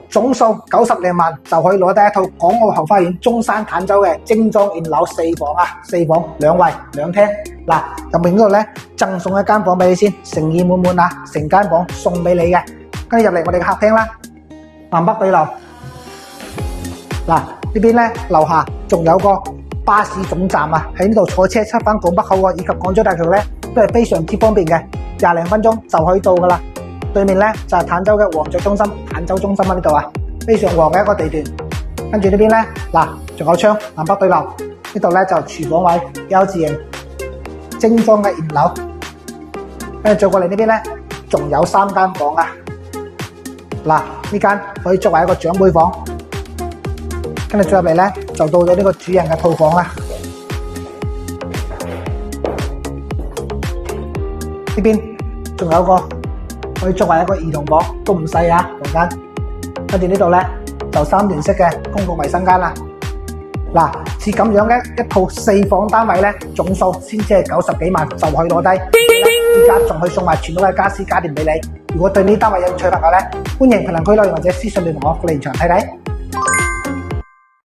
總數90零萬就可以攞得一套港澳後花園中山坦洲嘅精裝現樓4房啊，4房2衛2廳。嗱，入面嗰度咧贈送一間房俾你先，誠意滿滿啊，成間房送俾你嘅。跟住入嚟我哋嘅客廳啦，南北對流。嗱，呢邊咧樓下仲有個巴士總站啊，喺呢度坐車出返港北口岸以及港珠大橋咧都係非常之方便嘅，20零分鐘就可以到噶啦。對面咧就係坦洲嘅皇爵中心、坦洲中心啊，呢度啊非常旺嘅一個地段。跟住呢邊咧嗱，仲有窗，南北對流。呢度咧就廚房位，L字形精裝嘅現樓。跟住再過嚟呢邊咧，仲有3間房啊。嗱，呢間可以作為一個長輩房。跟住再入嚟咧，就到咗呢個主人嘅套房啦。呢邊仲有個可以作為一個兒童房，都唔細啊房間。跟住呢度咧就3聯式嘅公共衛生間啦。嗱，似咁樣嘅一套4房單位咧，總數先至係90幾萬就可以攞低。依家仲可以送埋全屋嘅家私家電俾你。如果對呢單位有興趣嘅朋友咧，歡迎評論區留言或者私信聯絡我嚟現場睇睇。